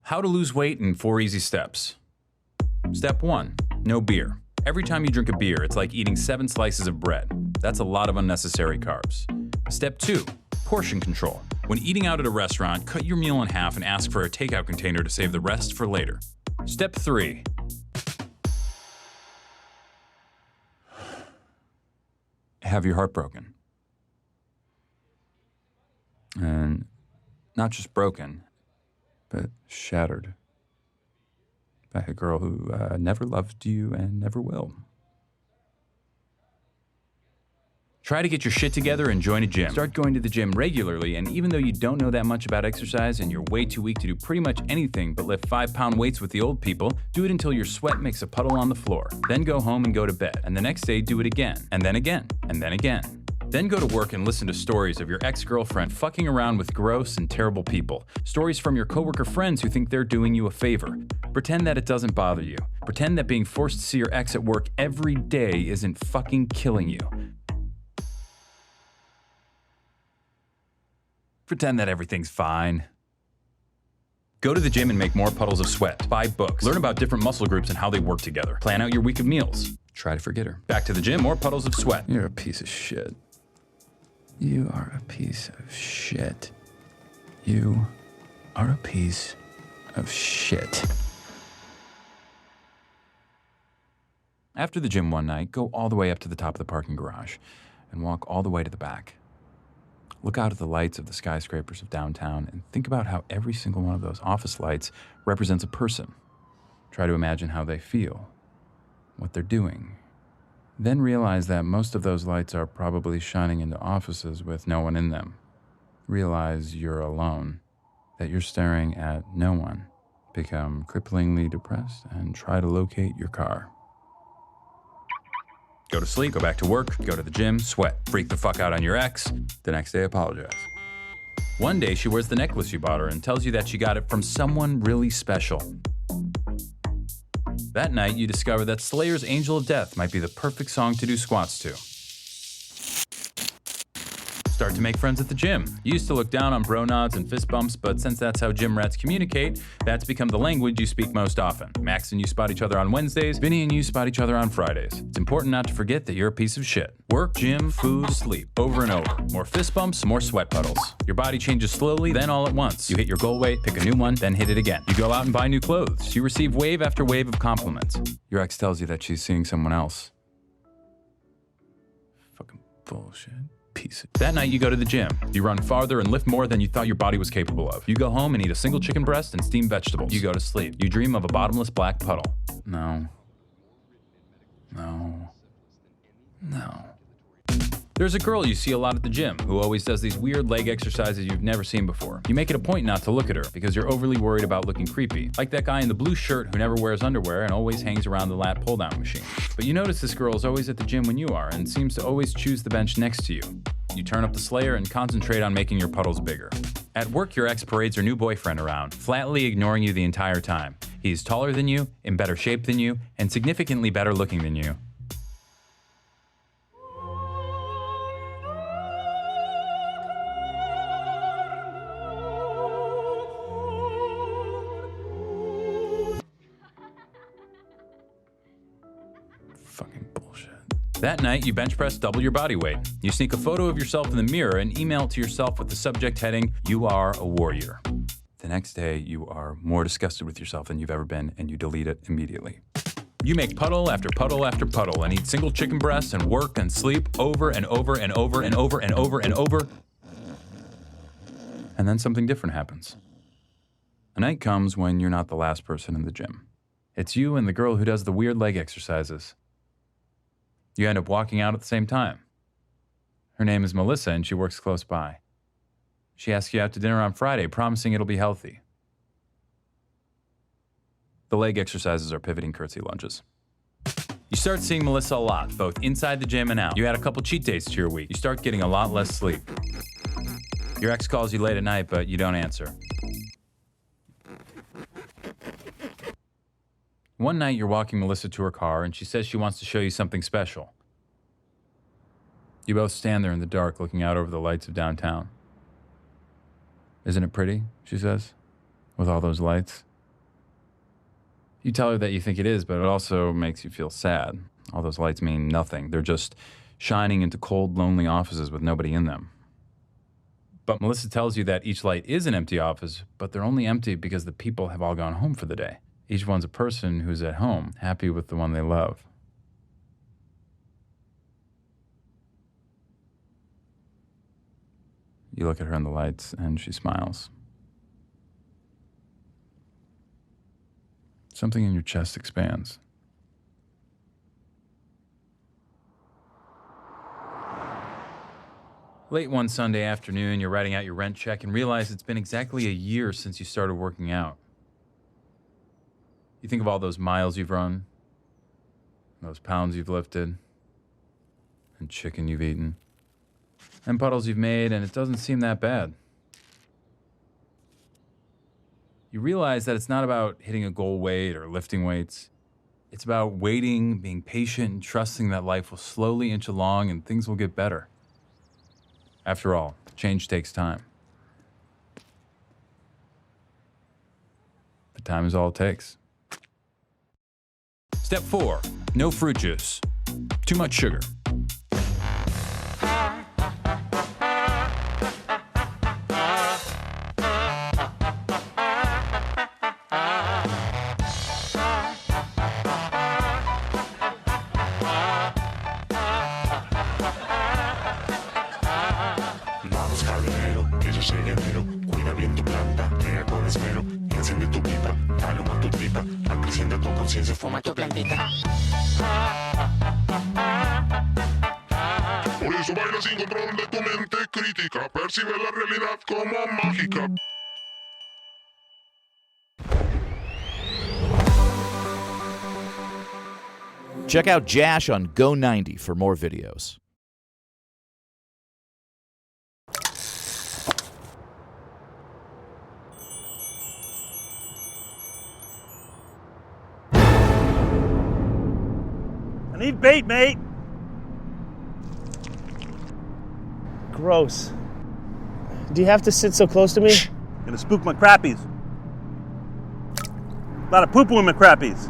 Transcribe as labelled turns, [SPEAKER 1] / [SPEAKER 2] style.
[SPEAKER 1] How to lose weight in 4 easy steps. Step 1, no beer. Every time you drink a beer, it's like eating 7 slices of bread. That's a lot of unnecessary carbs. Step 2, portion control. When eating out at a restaurant, cut your meal in half and ask for a takeout container to save the rest for later. Step 3, have your heart broken. And not just broken, but shattered by a girl who never loved you and never will. Try to get your shit together and join a gym. Start going to the gym regularly, and even though you don't know that much about exercise and you're way too weak to do pretty much anything but lift 5-pound weights with the old people, do it until your sweat makes a puddle on the floor. Then go home and go to bed. And the next day, do it again. And then again. And then again. Then go to work and listen to stories of your ex-girlfriend fucking around with gross and terrible people. Stories from your coworker friends who think they're doing you a favor. Pretend that it doesn't bother you. Pretend that being forced to see your ex at work every day isn't fucking killing you. Pretend that everything's fine. Go to the gym and make more puddles of sweat. Buy books. Learn about different muscle groups and how they work together. Plan out your week of meals. Try to forget her. Back to the gym, more puddles of sweat. You're a piece of shit. You are a piece of shit. You are a piece of shit. After the gym one night, go all the way up to the top of the parking garage and walk all the way to the back. Look out at the lights of the skyscrapers of downtown and think about how every single one of those office lights represents a person. Try to imagine how they feel, what they're doing. Then realize that most of those lights are probably shining into offices with no one in them. Realize you're alone, that you're staring at no one. Become cripplingly depressed and try to locate your car. Go to sleep, go back to work, go to the gym, sweat, freak the fuck out on your ex. The next day, apologize. One day, she wears the necklace you bought her and tells you that she got it from someone really special. That night, you discover that Slayer's Angel of Death might be the perfect song to do squats to. Start to make friends at the gym. You used to look down on bro nods and fist bumps, but since that's how gym rats communicate, that's become the language you speak most often. Max and you spot each other on Wednesdays, Vinny and you spot each other on Fridays. It's important not to forget that you're a piece of shit. Work, gym, food, sleep, over and over. More fist bumps, more sweat puddles. Your body changes slowly, then all at once. You hit your goal weight, pick a new one, then hit it again. You go out and buy new clothes. You receive wave after wave of compliments. Your ex tells you that she's seeing someone else. Fucking bullshit. Piece. That night you go to the gym. You run farther and lift more than you thought your body was capable of. You go home and eat a single chicken breast and steamed vegetables. You go to sleep. You dream of a bottomless black puddle. No. No. No. There's a girl you see a lot at the gym who always does these weird leg exercises you've never seen before. You make it a point not to look at her because you're overly worried about looking creepy. Like that guy in the blue shirt who never wears underwear and always hangs around the lat pull-down machine. But you notice this girl is always at the gym when you are and seems to always choose the bench next to you. You turn up the Slayer and concentrate on making your puddles bigger. At work, your ex parades her new boyfriend around, flatly ignoring you the entire time. He's taller than you, in better shape than you, and significantly better looking than you. Fucking bullshit. That night, you bench press double your body weight. You sneak a photo of yourself in the mirror and email it to yourself with the subject heading, "You are a warrior." The next day, you are more disgusted with yourself than you've ever been, and you delete it immediately. You make puddle after puddle after puddle and eat single chicken breasts and work and sleep over and over and over and over and over and over. And then something different happens. A night comes when you're not the last person in the gym. It's you and the girl who does the weird leg exercises. You end up walking out at the same time. Her name is Melissa and she works close by. She asks you out to dinner on Friday, promising it'll be healthy. The leg exercises are pivoting curtsy lunges. You start seeing Melissa a lot, both inside the gym and out. You add a couple cheat days to your week. You start getting a lot less sleep. Your ex calls you late at night, but you don't answer. One night, you're walking Melissa to her car, and she says she wants to show you something special. You both stand there in the dark, looking out over the lights of downtown. "Isn't it pretty?" she says, "with all those lights?" You tell her that you think it is, but it also makes you feel sad. All those lights mean nothing. They're just shining into cold, lonely offices with nobody in them. But Melissa tells you that each light is an empty office, but they're only empty because the people have all gone home for the day. Each one's a person who's at home, happy with the one they love. You look at her in the lights, and she smiles. Something in your chest expands. Late one Sunday afternoon, you're writing out your rent check and realize it's been exactly a year since you started working out. You think of all those miles you've run, those pounds you've lifted, and chicken you've eaten, and puddles you've made, and it doesn't seem that bad. You realize that it's not about hitting a goal weight or lifting weights. It's about waiting, being patient, and trusting that life will slowly inch along and things will get better. After all, change takes time. But time is all it takes. Step 4, no fruit juice. Too much sugar.
[SPEAKER 2] Fuma tu plantita.
[SPEAKER 3] Por eso baila sin control de tu mente crítica. Percibe la realidad como mágica.
[SPEAKER 4] Check out JASH on Go90 for more videos.
[SPEAKER 5] I need bait, mate. Gross. Do you have to sit so close to me?
[SPEAKER 6] Gonna spook my crappies. A lot of poo-poo in my crappies.